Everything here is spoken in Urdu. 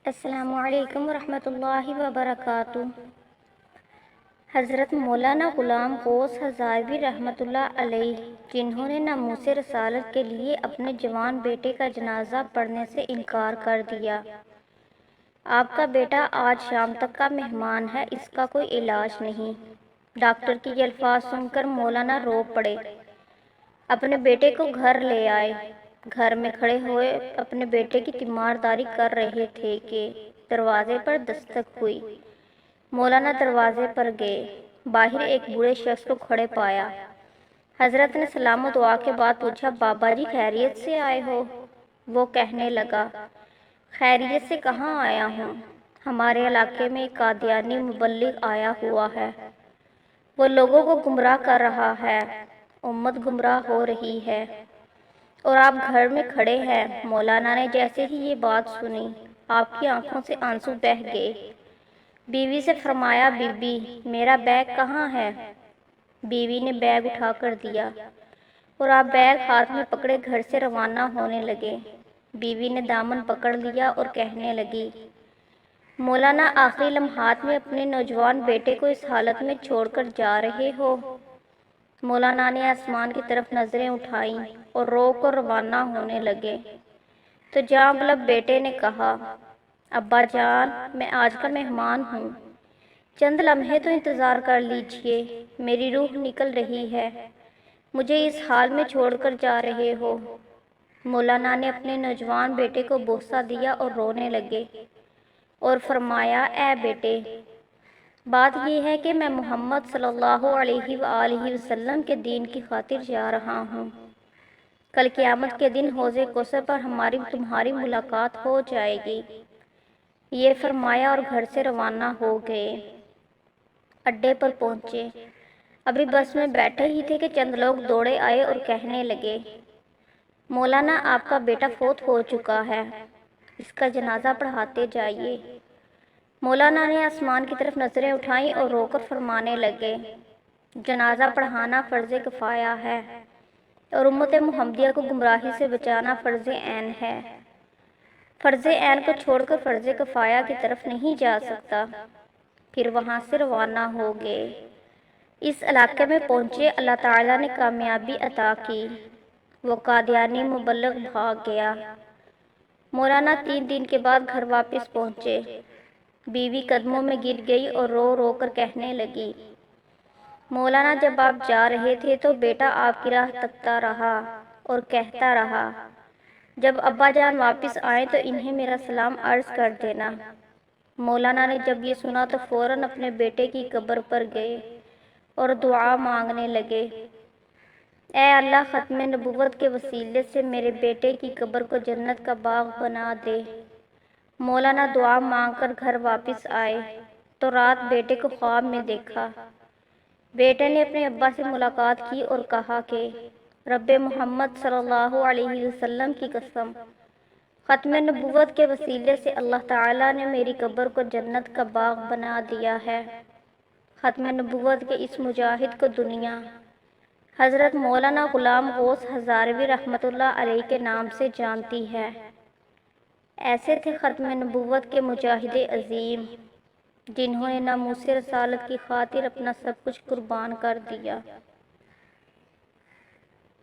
السلام علیکم ورحمۃ اللہ وبرکاتہ۔ حضرت مولانا غلام غوث ہزاروی رحمۃ اللہ علیہ، جنہوں نے ناموس رسالت کے لیے اپنے جوان بیٹے کا جنازہ پڑھنے سے انکار کر دیا۔ آپ کا بیٹا آج شام تک کا مہمان ہے، اس کا کوئی علاج نہیں۔ ڈاکٹر کے یہ الفاظ سن کر مولانا رو پڑے، اپنے بیٹے کو گھر لے آئے۔ گھر میں کھڑے ہوئے اپنے بیٹے کی تیمارداری کر رہے تھے کہ دروازے پر دستک ہوئی۔ مولانا دروازے پر گئے، باہر ایک بوڑھے شخص کو کھڑے پایا۔ حضرت نے سلام و دعا کے بعد پوچھا، بابا جی خیریت سے آئے ہو؟ وہ کہنے لگا، خیریت سے کہاں آیا ہوں، ہمارے علاقے میں ایک قادیانی مبلغ آیا ہوا ہے، وہ لوگوں کو گمراہ کر رہا ہے، امت گمراہ ہو رہی ہے، اور آپ گھر میں کھڑے ہیں۔ مولانا نے جیسے ہی یہ بات سنی، آپ کی آنکھوں سے آنسو بہہ گئے۔ بیوی سے فرمایا، بی بی میرا بیگ کہاں ہے؟ بیوی نے بیگ اٹھا کر دیا اور آپ بیگ ہاتھ میں پکڑے گھر سے روانہ ہونے لگے۔ بیوی نے دامن پکڑ لیا اور کہنے لگی، مولانا آخری لمحات میں اپنے نوجوان بیٹے کو اس حالت میں چھوڑ کر جا رہے ہو؟ مولانا نے آسمان کی طرف نظریں اٹھائیں اور رو کر روانہ ہونے لگے تو جاں بلب بیٹے نے کہا، ابا جان میں آج کا مہمان ہوں، چند لمحے تو انتظار کر لیجئے، میری روح نکل رہی ہے، مجھے اس حال میں چھوڑ کر جا رہے ہو۔ مولانا نے اپنے نوجوان بیٹے کو بوسہ دیا اور رونے لگے اور فرمایا، اے بیٹے، بات یہ ہے کہ میں محمد صلی اللہ علیہ وآلہ وسلم کے دین کی خاطر جا رہا ہوں۔ کل قیامت کے دن حوض کوثر پر ہماری تمہاری ملاقات ہو جائے گی۔ یہ فرمایا اور گھر سے روانہ ہو گئے۔ اڈے پر پہنچے، ابھی بس میں بیٹھے ہی تھے کہ چند لوگ دوڑے آئے اور کہنے لگے، مولانا آپ کا بیٹا فوت ہو چکا ہے، اس کا جنازہ پڑھاتے جائیے۔ مولانا نے آسمان کی طرف نظریں اٹھائیں اور رو کر فرمانے لگے، جنازہ پڑھانا فرض کفایہ ہے اور امت محمدیہ کو گمراہی سے بچانا فرض عین ہے۔ فرض عین کو چھوڑ کر فرض کفایہ کی طرف نہیں جا سکتا۔ پھر وہاں سے روانہ ہو گئے۔ اس علاقے میں پہنچے، اللہ تعالیٰ نے کامیابی عطا کی، وہ قادیانی مبلغ بھاگ گیا۔ مولانا 3 دن کے بعد گھر واپس پہنچے۔ بیوی قدموں میں گر گئی اور رو رو کر کہنے لگی، مولانا جب آپ جا رہے تھے تو بیٹا آپ کی راہ تکتا رہا اور کہتا رہا، جب ابا جان واپس آئیں تو انہیں میرا سلام عرض کر دینا۔ مولانا نے جب یہ سنا تو فوراً اپنے بیٹے کی قبر پر گئے اور دعا مانگنے لگے، اے اللہ ختم نبوت کے وسیلے سے میرے بیٹے کی قبر کو جنت کا باغ بنا دے۔ مولانا دعا مانگ کر گھر واپس آئے تو رات بیٹے کو خواب میں دیکھا۔ بیٹے نے اپنے ابا سے ملاقات کی اور کہا کہ رب محمد صلی اللہ علیہ وسلم کی قسم، ختم نبوت کے وسیلے سے اللہ تعالیٰ نے میری قبر کو جنت کا باغ بنا دیا ہے۔ ختم نبوت کے اس مجاہد کو دنیا حضرت مولانا غلام غوث ہزاروی رحمۃ اللہ علیہ کے نام سے جانتی ہے۔ ایسے تھے ختم نبوت کے مجاہد عظیم، جنہوں نے ناموس رسالت کی خاطر اپنا سب کچھ قربان کر دیا۔